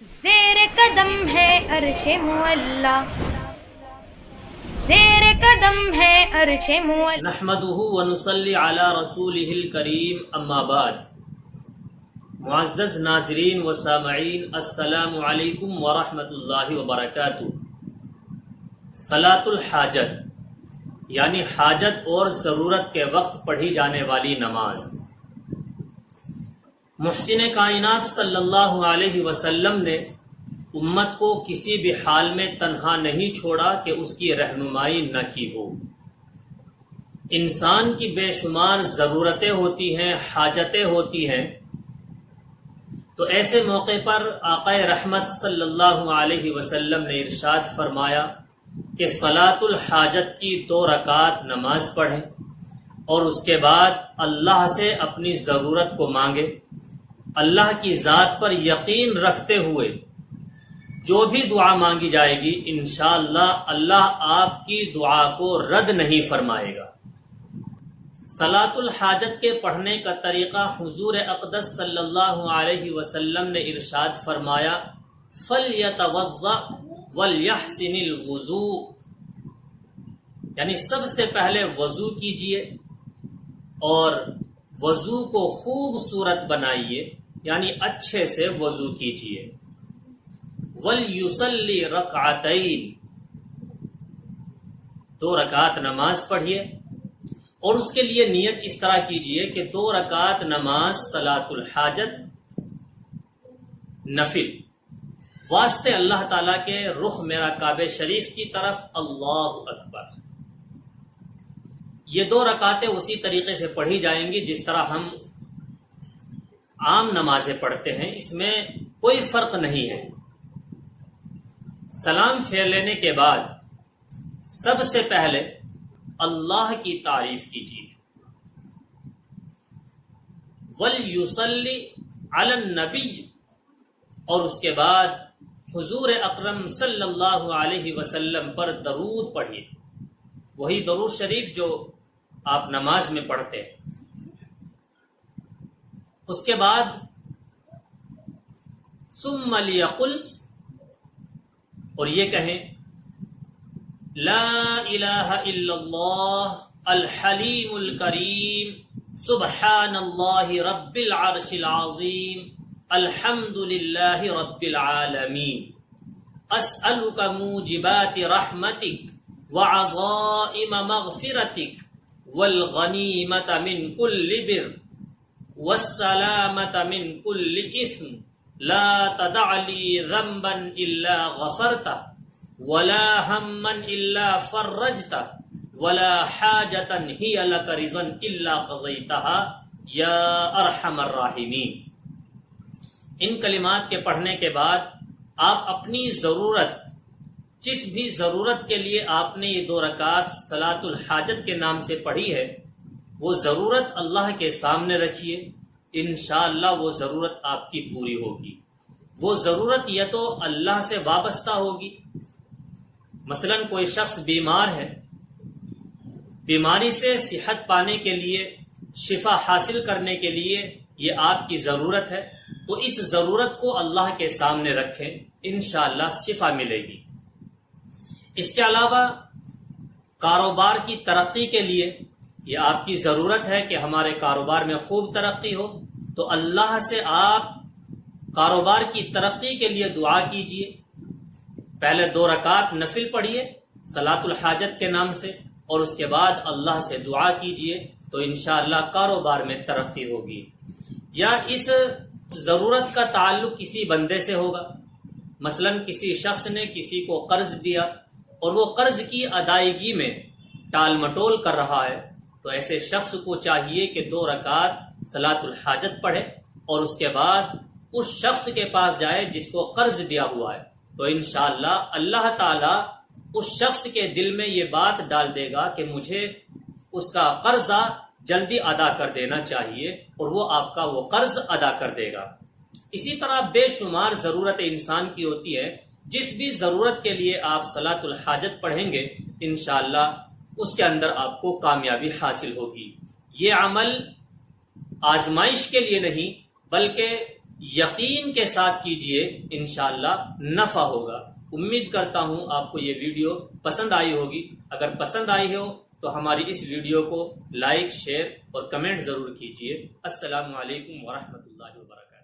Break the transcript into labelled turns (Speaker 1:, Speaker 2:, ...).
Speaker 1: زیر قدم ہے عرش معلا، زیر قدم ہے عرش معلا۔
Speaker 2: نحمده ونصلی علی رسوله الکریم، اما بعد۔ معزز ناظرین و سامعین، السلام علیکم ورحمۃ اللہ وبرکاتہ۔ صلاۃ الحاجت یعنی حاجت اور ضرورت کے وقت پڑھی جانے والی نماز۔ محسن کائنات صلی اللہ علیہ وسلم نے امت کو کسی بھی حال میں تنہا نہیں چھوڑا کہ اس کی رہنمائی نہ کی ہو۔ انسان کی بے شمار ضرورتیں ہوتی ہیں، حاجتیں ہوتی ہیں، تو ایسے موقع پر آقا رحمت صلی اللہ علیہ وسلم نے ارشاد فرمایا کہ صلاۃ الحاجت کی 2 رکعت نماز پڑھیں اور اس کے بعد اللہ سے اپنی ضرورت کو مانگے، اللہ کی ذات پر یقین رکھتے ہوئے جو بھی دعا مانگی جائے گی انشاءاللہ اللہ آپ کی دعا کو رد نہیں فرمائے گا۔ صلاۃ الحاجت کے پڑھنے کا طریقہ حضور اقدس صلی اللہ علیہ وسلم نے ارشاد فرمایا، فَلْيَتَوَضَّأْ وَلْيَحْسِنِ الْوُضُوء، یعنی سب سے پہلے وضو کیجئے اور وضو کو خوبصورت بنائیے، یعنی اچھے سے وضو کیجئے۔ وَلْيُصَلِّ رَكْعَتَيْنِ، 2 رکعت نماز پڑھیے اور اس کے لیے نیت اس طرح کیجئے کہ 2 رکعت نماز صلاۃ الحاجت نفل، واسطے اللہ تعالیٰ کے رخ میرا کعبہ شریف کی طرف، اللہ اکبر۔ یہ 2 رکعتیں اسی طریقے سے پڑھی جائیں گی جس طرح ہم عام نمازیں پڑھتے ہیں، اس میں کوئی فرق نہیں ہے۔ سلام پھیر لینے کے بعد سب سے پہلے اللہ کی تعریف کیجیے، وَلْيُصَلِّ عَلَى النَّبِيِّ، اور اس کے بعد حضور اکرم صلی اللہ علیہ وسلم پر درود پڑھیے، وہی درود شریف جو آپ نماز میں پڑھتے ہیں۔ اس کے بعد ثُمَّ لْيَقُلْ، اور یہ کہیں، لا الہ الا اللہ الحلیم الکریم سبحان اللہ رب العرش العظیم الحمد للہ رب العالمین اسألک موجبات رحمتک وعظائم مغفرتک والغنیمت من کل بر والسلامت من کل اثم لا تدع لی ذنبا الا غفرتہ ولا ہما الا فرجتہ ولا حاجتا ہی لک رضا الا قضیتها یا ارحم الراحمین۔ ان کلمات کے پڑھنے کے بعد آپ اپنی ضرورت، جس بھی ضرورت کے لیے آپ نے یہ 2 رکعت صلاۃ الحاجت کے نام سے پڑھی ہے، وہ ضرورت اللہ کے سامنے رکھیے، انشاءاللہ وہ ضرورت آپ کی پوری ہوگی۔ وہ ضرورت یا تو اللہ سے وابستہ ہوگی، مثلا کوئی شخص بیمار ہے، بیماری سے صحت پانے کے لیے، شفا حاصل کرنے کے لیے یہ آپ کی ضرورت ہے، تو اس ضرورت کو اللہ کے سامنے رکھیں، انشاءاللہ شفا ملے گی۔ اس کے علاوہ کاروبار کی ترقی کے لیے یہ آپ کی ضرورت ہے کہ ہمارے کاروبار میں خوب ترقی ہو، تو اللہ سے آپ کاروبار کی ترقی کے لیے دعا کیجئے۔ پہلے 2 رکعت نفل پڑھیے صلاۃ الحاجت کے نام سے، اور اس کے بعد اللہ سے دعا کیجئے، تو انشاءاللہ کاروبار میں ترقی ہوگی۔ یا اس ضرورت کا تعلق کسی بندے سے ہوگا، مثلا کسی شخص نے کسی کو قرض دیا اور وہ قرض کی ادائیگی میں ٹال مٹول کر رہا ہے، تو ایسے شخص کو چاہیے کہ 2 رکعت صلاۃ الحاجت پڑھے اور اس کے بعد اس شخص کے پاس جائے جس کو قرض دیا ہوا ہے، تو انشاءاللہ اللہ تعالیٰ اس شخص کے دل میں یہ بات ڈال دے گا کہ مجھے اس کا قرضہ جلدی ادا کر دینا چاہیے، اور وہ آپ کا وہ قرض ادا کر دے گا۔ اسی طرح بے شمار ضرورت انسان کی ہوتی ہے، جس بھی ضرورت کے لیے آپ صلاۃ الحاجت پڑھیں گے انشاءاللہ اس کے اندر آپ کو کامیابی حاصل ہوگی۔ یہ عمل آزمائش کے لیے نہیں بلکہ یقین کے ساتھ کیجئے، انشاءاللہ نفع ہوگا۔ امید کرتا ہوں آپ کو یہ ویڈیو پسند آئی ہوگی۔ اگر پسند آئی ہو تو ہماری اس ویڈیو کو لائک، شیئر اور کمنٹ ضرور کیجئے۔ السلام علیکم ورحمۃ اللہ وبرکاتہ۔